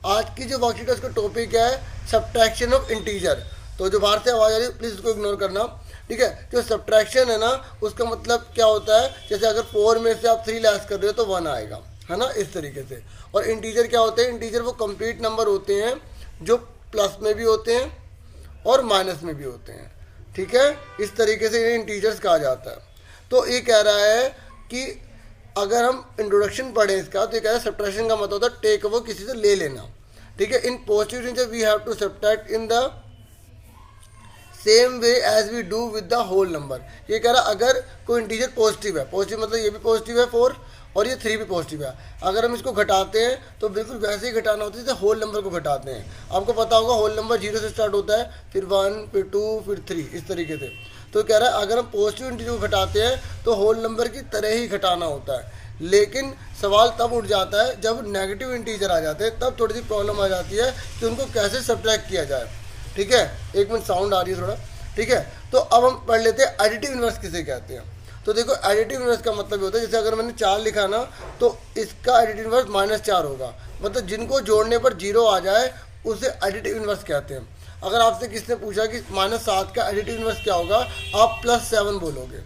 आज की जो वर्कशीट है उसका टॉपिक है सब्ट्रैक्शन ऑफ इंटीजर। तो जो बाहर से आवाज़ आ रही है प्लीज़ उसको इग्नोर करना, ठीक है। जो सब्ट्रैक्शन है ना उसका मतलब क्या होता है, जैसे अगर 4 में से आप 3 लेस कर रहे हो तो 1 आएगा, है ना, इस तरीके से। और इंटीजर क्या होते हैं, इंटीजर वो कंप्लीट नंबर होते हैं जो प्लस में भी होते हैं और माइनस में भी होते हैं, ठीक है। इस तरीके से इन्हें इंटीजर्स कहा जाता है। तो ये कह रहा है कि अगर हम इंट्रोडक्शन पढ़ें इसका तो ये कह रहा है सब्ट्रैक्शन का मतलब होता है टेक वो किसी से ले लेना, ठीक है। In positive integer we have to subtract in the same way as we do with the whole number. ये कह रहा है अगर कोई इंटीजर पॉजिटिव है, पॉजिटिव मतलब ये भी पॉजिटिव है 4 और ये 3 भी पॉजिटिव है, अगर हम इसको घटाते हैं तो बिल्कुल वैसे ही घटाना होता है जैसे होल नंबर को घटाते हैं। आपको पता होगा होल नंबर 0 से स्टार्ट होता है, फिर 1 फिर 2 फिर 3 इस तरीके से। तो कह रहा है अगर हम पॉजिटिव इंटीजर को घटाते हैं तो होल नंबर की तरह ही घटाना होता है। लेकिन सवाल तब उठ जाता है जब नेगेटिव इंटीजर आ जाते हैं, तब थोड़ी सी प्रॉब्लम आ जाती है कि उनको कैसे सब्ट्रैक्ट किया जाए, ठीक है। एक मिनट साउंड आ रही है थोड़ा, ठीक है। तो अब हम पढ़ लेते हैं एडिटिव इनवर्स किसे कहते हैं। तो देखो एडिटिव इनवर्स का मतलब होता है जैसे अगर मैंने 4 लिखा ना तो इसका एडिटिव इनवर्स -4 होगा, मतलब जिनको जोड़ने पर 0 आ जाए उसे एडिटिव इनवर्स कहते हैं। अगर आपसे किसने पूछा कि -7 का एडिटिव इनवर्स क्या होगा, आप +7 बोलोगे,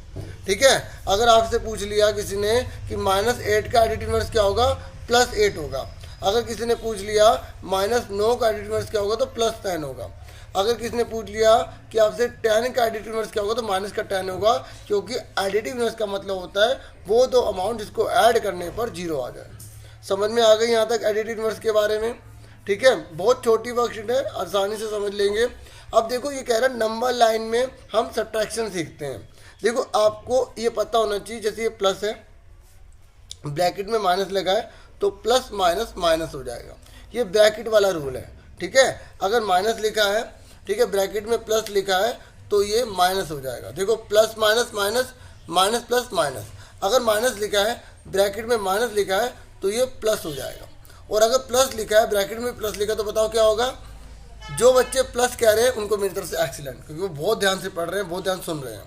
ठीक है। अगर आपसे पूछ लिया किसी ने कि -8 का एडिटिव इनवर्स क्या होगा, +8 होगा। अगर किसी ने पूछ लिया -9 का एडिटिव इनवर्स क्या होगा तो +10 होगा। अगर किसी ने पूछ लिया कि आपसे 10 का एडिटिव इनवर्स क्या होगा तो -10 होगा, क्योंकि एडिटिव इनवर्स का मतलब होता है वो दो अमाउंट जिसको ऐड करने पर 0 आ जाए। समझ में आ गई यहाँ तक एडिटिव इनवर्स के बारे में, ठीक है। बहुत छोटी वर्कशीट है, आसानी से समझ लेंगे। अब देखो ये कह रहा है नंबर लाइन में हम सब्ट्रैक्शन सीखते हैं। देखो आपको ये पता होना चाहिए, जैसे ये प्लस है, ब्रैकेट में माइनस लगा है तो प्लस माइनस माइनस हो जाएगा, ये ब्रैकेट वाला रूल है, ठीक है। अगर माइनस लिखा है, ठीक है, ब्रैकेट में प्लस लिखा है तो ये माइनस हो जाएगा। देखो plus minus minus minus plus minus, अगर माइनस लिखा है ब्रैकेट में माइनस लिखा है तो ये प्लस हो जाएगा। और अगर प्लस लिखा है ब्रैकेट में प्लस लिखा तो बताओ क्या होगा। जो बच्चे प्लस कह रहे हैं उनको मेरी तरफ से एक्सीलेंट, क्योंकि वो बहुत ध्यान से पढ़ रहे हैं, बहुत ध्यान सुन रहे हैं,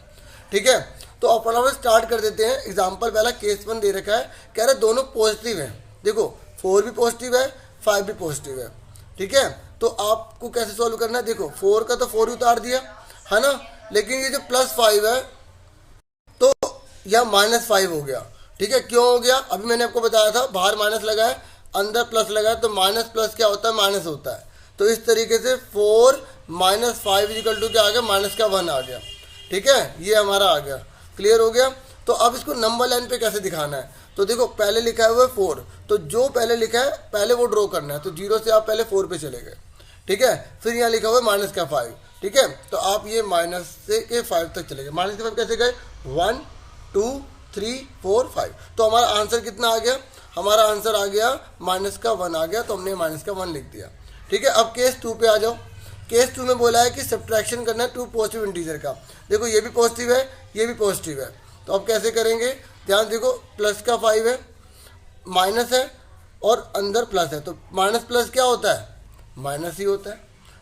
ठीक है। तो अब फटाफट स्टार्ट कर देते हैं। एग्जाम्पल पहला केस 1 दे रखा है, कह रहे दोनों पॉजिटिव हैं। देखो 4 भी पॉजिटिव है, 5 भी पॉजिटिव है, ठीक है। तो आपको कैसे सॉल्व करना है, देखो 4 का तो 4 ही उतार दिया, है ना, लेकिन ये जो +5 है तो यह -5 हो गया, ठीक है। क्यों हो गया, अभी मैंने आपको बताया था, बाहर माइनस लगा है अंदर प्लस लगा है तो माइनस प्लस क्या होता है, माइनस होता है। तो इस तरीके से 4 - 5 = क्या आ गया, -1 आ गया, ठीक है। ये हमारा आ गया, क्लियर हो गया। तो अब इसको नंबर लाइन पे कैसे दिखाना है, तो देखो पहले लिखा हुआ है 4, तो जो पहले लिखा है पहले वो ड्रॉ करना है। तो 0 से आप पहले 4 पे चले गए, ठीक है। फिर यहाँ लिखा हुआ है -5, ठीक है। तो आप ये माइनस से के 5 तक चले गए। -5 कैसे गए, 1 2 3 4 5। तो हमारा आंसर कितना आ गया, हमारा आंसर आ गया -1 आ गया, तो हमने -1 लिख दिया, ठीक है। अब केस 2 पे आ जाओ। केस 2 में बोला है कि सब्ट्रैक्शन करना है 2 पॉजिटिव इंटीजर का। देखो ये भी पॉजिटिव है, ये भी पॉजिटिव है, तो अब कैसे करेंगे, ध्यान देखो, प्लस का 5 है, माइनस है और अंदर प्लस है, तो माइनस प्लस क्या होता है, माइनस ही होता है,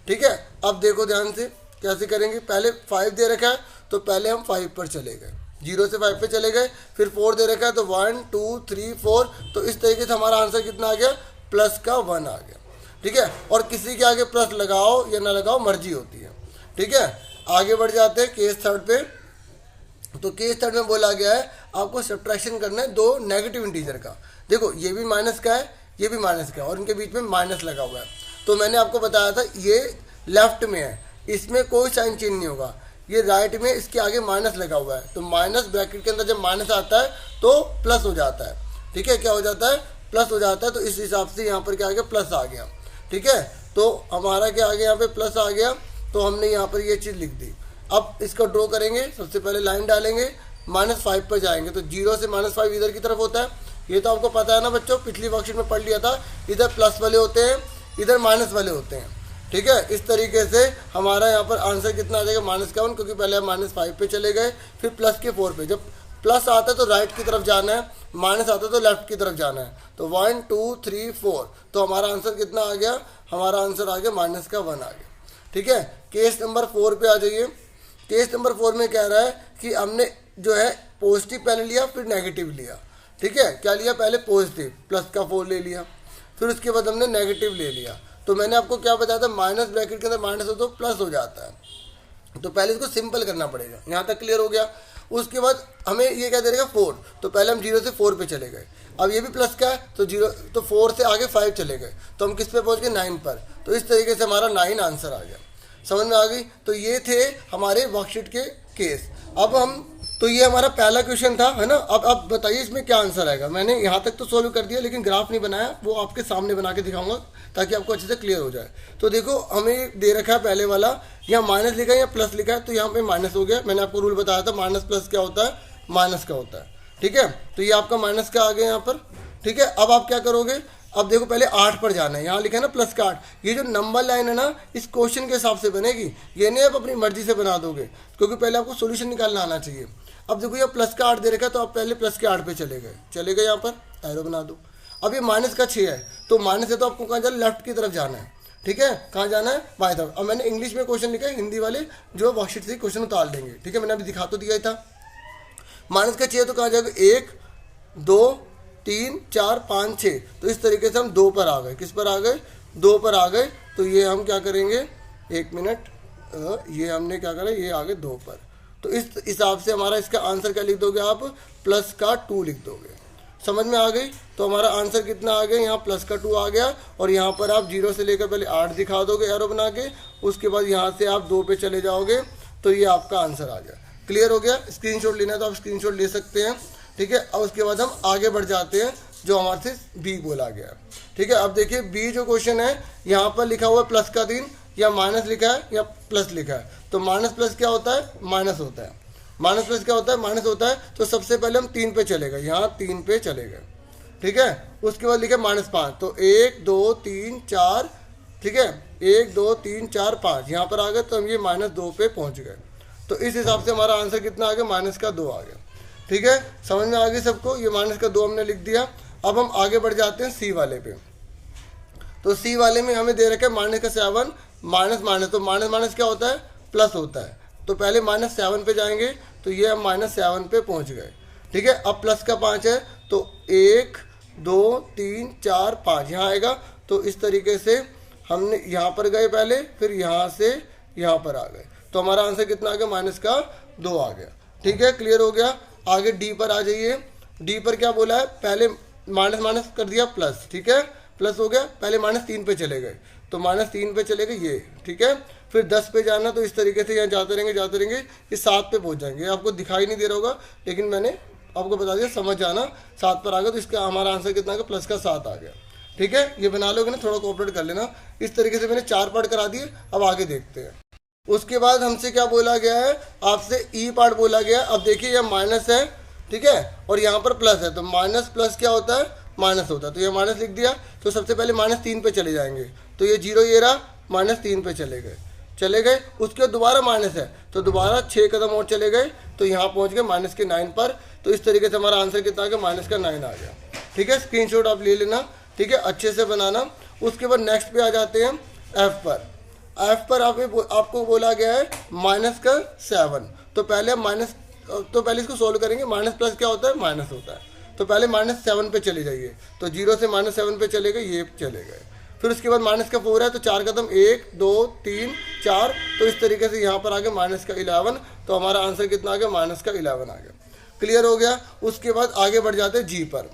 ठीक है। अब देखो ध्यान से कैसे करेंगे, पहले 5 दे रखा है तो पहले हम 5 पर चले गए, 0 से 5 पे चले गए, फिर 4 दे रखा है तो 1 2 3 4। तो इस तरीके से हमारा आंसर कितना आ गया, +1 आ गया, ठीक है। और किसी के आगे प्लस लगाओ या ना लगाओ मर्जी होती है, ठीक है। आगे बढ़ जाते हैं केस 3 पे। तो केस 3 में बोला गया है आपको सब्ट्रैक्शन करना है 2 नेगेटिव इंटीजर का। देखो ये भी माइनस का है, ये भी माइनस का है, और इनके बीच में माइनस लगा हुआ है। तो मैंने आपको बताया था ये लेफ्ट में है, इसमें कोई साइन चेंज नहीं होगा, ये राइट में इसके आगे माइनस लगा हुआ है। तो माइनस ब्रैकेट के अंदर जब माइनस आता है तो प्लस हो जाता है, ठीक है। क्या हो जाता है, प्लस हो जाता है। तो इस हिसाब से यहाँ पर क्या आ गया, प्लस आ गया, ठीक है। तो हमारा क्या आ गया, यहाँ पे प्लस आ गया, तो हमने यहाँ पर ये चीज़ लिख दी। अब इसको ड्रॉ करेंगे, सबसे पहले लाइन डालेंगे, -5 पर जाएंगे, तो 0 से -5 इधर की तरफ होता है। ये तो आपको पता है ना बच्चों, पिछली वर्कशीट में पढ़ लिया था, इधर प्लस वाले होते हैं, इधर माइनस वाले होते हैं, ठीक है। इस तरीके से हमारा यहाँ पर आंसर कितना आ जाएगा, -1, क्योंकि पहले हम -5 पे चले गए, फिर प्लस के 4 पे। जब प्लस आता है तो राइट की तरफ जाना है, माइनस आता है तो लेफ्ट की तरफ जाना है। तो 1 2 3 4, तो हमारा आंसर कितना आ गया, हमारा आंसर आ गया -1 आ गया, ठीक है। केस नंबर 4 पे आ जाइए। केस नंबर 4 में कह रहा है कि हमने जो है पॉजिटिव पहले लिया फिर नेगेटिव लिया, ठीक है। क्या लिया, पहले पॉजिटिव, +4 ले लिया, फिर उसके बाद हमने नेगेटिव ले लिया। तो मैंने आपको क्या बताया था, माइनस ब्रैकेट के अंदर माइनस हो तो प्लस हो जाता है। तो पहले इसको सिंपल करना पड़ेगा। यहाँ तक क्लियर हो गया। उसके बाद हमें ये क्या दे देगा 4, तो पहले हम 0 से 4 पे चले गए। अब ये भी प्लस का है तो 0, तो 4 से आगे 5 चले गए, तो हम किस पे पहुँच गए 9 पर। तो इस तरीके से हमारा 9 आंसर आ गया। समझ में आ गई। तो ये थे हमारे वर्कशीट के केस। अब हम, तो ये हमारा पहला क्वेश्चन था, है ना। अब बताइए इसमें क्या आंसर आएगा। मैंने यहाँ तक तो सोल्व कर दिया, लेकिन ग्राफ नहीं बनाया, वो आपके सामने बना के दिखाऊंगा ताकि आपको अच्छे से क्लियर हो जाए। तो देखो हमें दे रखा है पहले वाला, यहाँ माइनस लिखा है या प्लस लिखा है, तो यहाँ पे माइनस हो गया। मैंने आपको रूल बताया था माइनस प्लस क्या होता है, माइनस का होता है। ठीक है, तो ये आपका माइनस का आ गया यहाँ पर। ठीक है, अब आप क्या करोगे, अब देखो पहले 8 पर जाना है। यहाँ लिखा है ना प्लस का 8। ये जो नंबर लाइन है ना, इस क्वेश्चन के हिसाब से बनेगी, ये नहीं आप अपनी मर्जी से बना दोगे, क्योंकि पहले आपको सोल्यूशन निकालना आना चाहिए। अब देखो ये प्लस का 8 दे रखा है, तो आप पहले प्लस के 8 पे चले गए, यहाँ पर एरो बना दो। अब ये माइनस का 6 है, तो माइनस है तो आपको कहाँ जाना, लेफ्ट की तरफ जाना है। ठीक है, कहाँ जाना है, बाएं तरफ। अब मैंने इंग्लिश में क्वेश्चन लिखा है, हिंदी वाले जो वर्कशीट से क्वेश्चन उतार लेंगे। ठीक है, मैंने अभी दिखा तो दिया ही था। माइनस का 6 तो कहाँ जाएगा, 1 2 3 4 5 6। तो इस तरीके से हम 2 पर आ गए। किस पर आ गए, 2 पर आ गए। तो ये हम क्या करेंगे, 1 मिनट, ये हमने क्या करा, ये आ गए 2 पर। तो इस हिसाब से हमारा इसका आंसर क्या लिख दोगे आप, प्लस का 2 लिख दोगे। समझ में आ गई। तो हमारा आंसर कितना आ गया, यहाँ प्लस का 2 आ गया, और यहाँ पर आप 0 से लेकर पहले 8 दिखा दोगे एरो बना के, उसके बाद यहाँ से आप 2 पे चले जाओगे, तो ये आपका आंसर आ गया। क्लियर हो गया। स्क्रीनशॉट लेना है तो आप स्क्रीनशॉट ले सकते हैं। ठीक है, और उसके बाद हम आगे बढ़ जाते हैं, जो हमारे से बी बोला गया। ठीक है, अब देखिए बी जो क्वेश्चन है, यहाँ पर लिखा हुआ है प्लस का 3, या माइनस लिखा है या प्लस लिखा है। तो माइनस प्लस क्या होता है, माइनस होता है। माइनस प्लस क्या होता है, माइनस होता है। तो सबसे पहले हम 3 पे चले गए, यहाँ 3 पे चले गए। ठीक है, उसके बाद लिखा -5, तो 1 2 3 4। ठीक है, 1 2 3 4 5, यहाँ पर आ गए, तो हम ये -2 पे पहुँच गए। तो इस हिसाब से हमारा आंसर कितना आ गया, माइनस का 2 आ गया। ठीक है, समझ में आ गई सबको। ये माइनस का 2 हमने लिख दिया। अब हम आगे बढ़ जाते हैं सी वाले पे। तो सी वाले में हमें दे रखा है माइनस का 7 माइनस माइनस। तो माइनस माइनस क्या होता है, प्लस होता है। तो पहले -7 पे जाएंगे, तो ये हम -7 पे पहुंच गए। ठीक है, अब प्लस का 5 है, तो 1 2 3 4 5 यहाँ आएगा। तो इस तरीके से हमने यहाँ पर गए पहले, फिर यहाँ से यहाँ पर आ गए। तो हमारा आंसर कितना आ गया, माइनस का 2 आ गया। ठीक है, क्लियर हो गया। आगे डी पर आ जाइए। डी पर क्या बोला है, पहले माइनस माइनस कर दिया प्लस। ठीक है, प्लस हो गया, पहले -3 पे चले गए, तो -3 पे चले गए ये। ठीक है, फिर 10 पे जाना, तो इस तरीके से यहाँ जाते रहेंगे, ये 7 पे पहुँच जाएंगे। आपको दिखाई नहीं दे रहा होगा, लेकिन मैंने आपको बता दिया, समझ जाना। 7 पर आ गया, तो इसका हमारा आंसर कितना आ गया, प्लस का 7 आ गया। ठीक है, ये बना लोगे ना, थोड़ा कोऑपरेट कर लेना। इस तरीके से मैंने 4 पार्ट करा दिए। अब आगे देखते हैं। उसके बाद हमसे क्या बोला गया है, आपसे ई पार्ट बोला गया। अब देखिए यह माइनस है, ठीक है, और यहाँ पर प्लस है। तो माइनस प्लस क्या होता है, माइनस होता है। तो ये माइनस लिख दिया। तो सबसे पहले -3 पे चले जाएंगे, तो ये 0 ये रहा, -3 पे चले गए। उसके बाद दोबारा माइनस है, तो दोबारा 6 कदम और चले गए, तो यहाँ पहुँच गए -9 पर। तो इस तरीके से हमारा आंसर कितना आ गया, -9 आ गया। ठीक है, स्क्रीनशॉट आप ले लेना। ठीक है, अच्छे से बनाना। उसके बाद नेक्स्ट पे आ जाते हैं एफ पर। एफ पर आपको बोला गया है -7। तो पहले इसको सोल्व करेंगे। माइनस प्लस क्या होता है, माइनस होता है। तो पहले -7 पे चले जाइए, तो 0 से -7 पे चले गए, ये चले गए। फिर उसके बाद माइनस का 4 है, तो 4 कदम 1 2 3 4। तो इस तरीके से यहाँ पर आ गया -11। तो हमारा आंसर कितना आ गया, -11 आ गया। क्लियर हो गया। उसके बाद आगे बढ़ जाते हैं जी पर।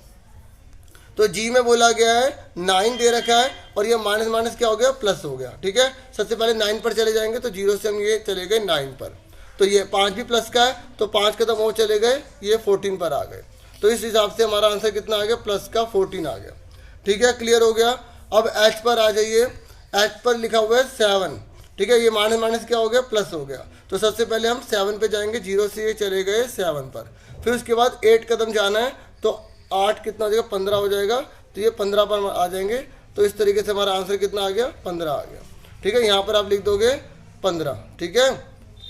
तो जी में बोला गया है 9 दे रखा है, और ये माइनस माइनस क्या हो गया, प्लस हो गया। ठीक है, सबसे पहले 9 पर चले जाएंगे, तो 0 से हम ये चले गए 9 पर। तो ये 5 भी प्लस का है, तो 5 कदम और चले गए, ये 14 पर आ गए। तो इस हिसाब से हमारा आंसर कितना आ गया, प्लस का 14 आ गया। ठीक है, क्लियर हो गया। अब एच पर आ जाइए। एच पर लिखा हुआ है 7। ठीक है, ये माइनस माइनस क्या हो गया, प्लस हो गया। तो सबसे पहले हम 7 पे जाएंगे, 0 से ये चले गए 7 पर। फिर उसके बाद 8 कदम जाना है, तो 8 कितना हो जाएगा, 15 हो जाएगा। तो ये 15 पर आ जाएंगे। तो इस तरीके से हमारा आंसर कितना आ गया, 15 आ गया। ठीक है, यहाँ पर आप लिख दोगे 15। ठीक है,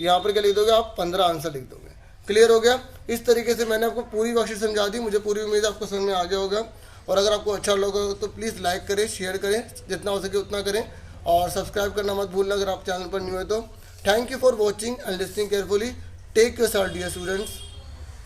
यहाँ पर क्या लिख दोगे आप, 15 आंसर लिख दोगे। क्लियर हो गया। इस तरीके से मैंने आपको पूरी वर्कशीट समझा दी। मुझे पूरी उम्मीद है आपको समझ में आ गया होगा। और अगर आपको अच्छा लगा तो प्लीज़ लाइक करें, शेयर करें, जितना हो सके उतना करें, और सब्सक्राइब करना मत भूलना अगर आप चैनल पर न्यू है तो। Thank you for watching and listening carefully. Take yourself dear students.